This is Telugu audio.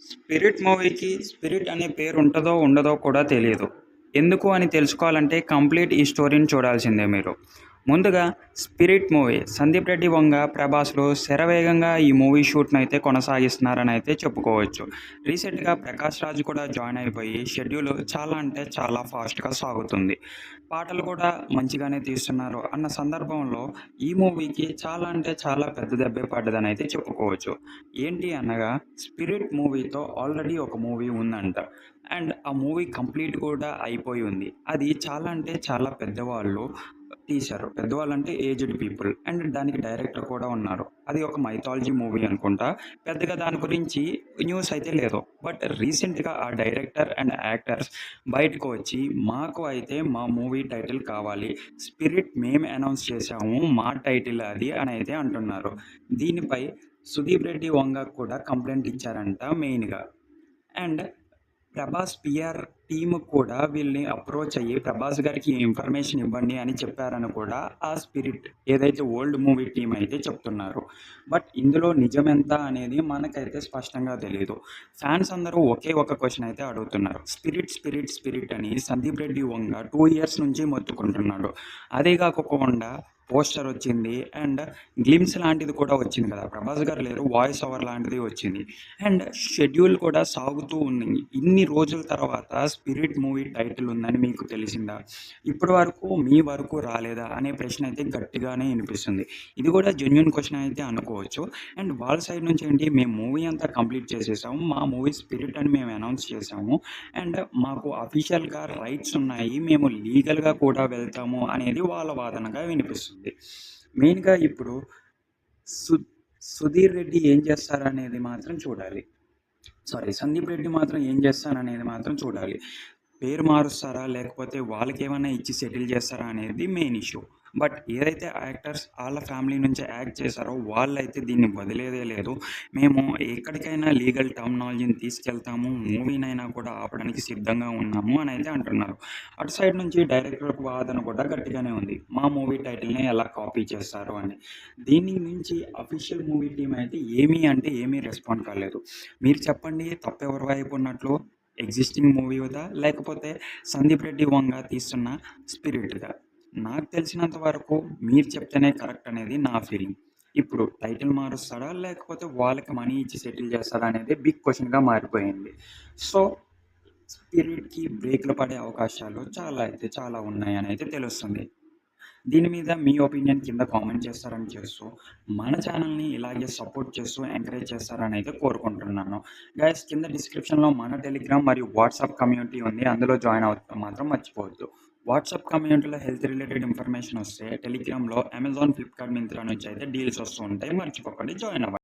స్పిరిట్ మూవీకి 'స్పిరిట్' అనే పేరు ఉంటదో, ఉండదో కూడా తెలీదు. ఎందుకు అని తెలుసుకోవాలంటే కంప్లీట్ ఈ స్టోరీని చూడాల్సిందే మీరు. ముందుగా 'స్పిరిట్' మూవీ సందీప్ రెడ్డి వంగ, ప్రభాస్‌లు శరవేగంగా ఈ మూవీ షూట్‌నైతే కొనసాగిస్తున్నారనైతే చెప్పుకోవచ్చు. రీసెంట్‌గా 'ప్రకాష్ రాజ్' కూడా జాయిన్ అయిపోయి షెడ్యూల్ చాలా అంటే చాలా ఫాస్ట్‌గా సాగుతుంది. పాటలు కూడా మంచిగానే తీస్తున్నారు అన్న సందర్భంలో ఈ మూవీకి చాలా అంటే చాలా పెద్ద దెబ్బే పడ్డదనైతే చెప్పుకోవచ్చు. ఏంటి అనగా 'స్పిరిట్' మూవీతో ఆల్రెడీ ఒక మూవీ ఉందంట. అండ్ ఆ మూవీ కంప్లీట్ కూడా అయిపోయి ఉంది. అది చాలా అంటే చాలా పెద్దవాళ్ళు తీశారు. పెద్దవాళ్ళంటే ఏజ్డ్ పీపుల్. అండ్ దానికి డైరెక్టర్ కూడా ఉన్నారు. అది ఒక మైథాలజీ మూవీ అనుకుంటా. పెద్దగా దాని గురించి న్యూస్ అయితే లేదు. బట్ రీసెంట్‌గా ఆ డైరెక్టర్ అండ్ యాక్టర్స్ బయటకు వచ్చి మాకు అయితే మా మూవీ టైటిల్ కావాలి. 'స్పిరిట్' మేము అనౌన్స్ చేశాము. మా టైటిల్ అది అని అయితే అంటున్నారు. దీనిపై సుదీప్ రెడ్డి వంగ కూడా కంప్లెయింట్ ఇచ్చారంట మెయిన్‌గా. అండ్ ప్రభాస్ పీఆర్ టీమ్ కూడా వీళ్ళని అప్రోచ్ అయ్యి ప్రభాస్ గారికి ఈ ఇన్ఫర్మేషన్ ఇవ్వండి అని చెప్పారని కూడా ఆ 'స్పిరిట్' ఏదైతే ఓల్డ్ మూవీ టీమ్ అయితే చెప్తున్నారు. బట్ ఇందులో నిజమెంత అనేది మనకైతే స్పష్టంగా తెలీదు. ఫ్యాన్స్ అందరూ ఒకే ఒక క్వెషన్ అయితే అడుగుతున్నారు. 'స్పిరిట్, స్పిరిట్, స్పిరిట్' అని సందీప్ రెడ్డి వంగ 2 ఇయర్స్ నుంచి మొత్తుకుంటున్నాడు. అదే కాకోకుండా పోస్టర్ వచ్చింది. అండ్ గ్లిమ్స్ లాంటిది కూడా వచ్చింది కదా! ప్రభాస్ గారు లేరు. వాయిస్ ఓవర్ లాంటిది వచ్చింది. అండ్ షెడ్యూల్ కూడా సాగుతూ ఉంది. ఇన్ని రోజుల తర్వాత 'స్పిరిట్' మూవీ టైటిల్ ఉందని మీకు తెలిసిందా? ఇప్పటి వరకు మీ వరకు రాలేదా? అనే ప్రశ్న అయితే గట్టిగానే వినిపిస్తుంది. ఇది కూడా జెన్యూన్ క్వెషన్ అయితే అనుకోవచ్చు. అండ్ వాళ్ళ సైడ్ నుంచి ఏంటి మేము మూవీ అంతా కంప్లీట్ చేసేసాము. మా మూవీ 'స్పిరిట్' అని మేము అనౌన్స్ చేసాము. అండ్ మాకు అఫీషియల్‌గా రైట్స్ ఉన్నాయి. మేము లీగల్‌గా కూడా వెళ్తాము అనేది వాళ్ళ వాదనగా వినిపిస్తుంది. మెయిన్‌గా ఇప్పుడు సు సుధీర్ రెడ్డి ఏం చేస్తారనేది మాత్రం చూడాలి. సందీప్ రెడ్డి మాత్రం ఏం చేస్తారనేది మాత్రం చూడాలి. పేరు మారుస్తారా? లేకపోతే వాళ్ళకేమన్నా ఇచ్చి సెటిల్ చేస్తారా? అనేది మెయిన్ ఇష్యూ. బట్ ఏదైతే యాక్టర్స్ ఆళ్ళ ఫ్యామిలీ నుంచి యాక్ట్ చేశారో వాళ్ళైతే దీన్ని వదిలేదే లేదు. మేము ఎక్కడికైనా లీగల్ టర్మినాలజీని తీసుకెళ్తాము. మూవీనైనా కూడా ఆపడానికి సిద్ధంగా ఉన్నాము అని అయితే అంటున్నారు. అటు సైడ్ నుంచి డైరెక్టర్ వాదన కూడా గట్టిగానే ఉంది. మా మూవీ టైటిల్‌ని ఎలా కాపీ చేస్తారు అని. దీని నుంచి అఫీషియల్ మూవీ టీమ్ అయితే ఏమీ అంటే ఏమీ రెస్పాండ్ కాలేదు. మీరు చెప్పండి తప్పెవరి వైపు ఉన్నట్లు? ఎగ్జిస్టింగ్ మూవీదా? లేకపోతే సందీప్ రెడ్డి వంగ తీస్తున్న 'స్పిరిట్‌దా'? నాకు తెలిసినంత వరకు మీరు చెప్తేనే కరెక్ట్ అనేది నా ఫీలింగ్. ఇప్పుడు టైటిల్ మారుస్తాడా? లేకపోతే వాళ్ళకి మనీ ఇచ్చి సెటిల్ చేస్తాడా? అనేది బిగ్ క్వెషన్‌గా మారిపోయింది. సో, 'స్పిరిట్‌కి' బ్రేకులు పడే అవకాశాలు చాలా అయితే చాలా ఉన్నాయని అయితే తెలుస్తుంది. దీని మీద మీ ఒపీనియన్ కింద కామెంట్ చేస్తారని చేస్తూ, మన ఛానల్‌ని ఇలాగే సపోర్ట్ చేస్తూ, ఎంకరేజ్ చేస్తారని అయితే కోరుకుంటున్నాను. గైస్ కింద డిస్క్రిప్షన్‌లో మన టెలిగ్రామ్ మరియు వాట్సాప్ కమ్యూనిటీ ఉంది. అందులో జాయిన్ అవ్వడం మాత్రం మర్చిపోవద్దు. వాట్సాప్ కమ్యూనిటీలో హెల్త్ రిలేటెడ్ ఇన్ఫర్మేషన్ వస్తే, టెలిగ్రామ్‌లో అమెజాన్, ఫ్లిప్‌కార్ట్, మింత్రా నుంచి అయితే డీల్స్ వస్తూ ఉంటాయి. మర్చిపోకండి జాయిన్ అవ్వండి.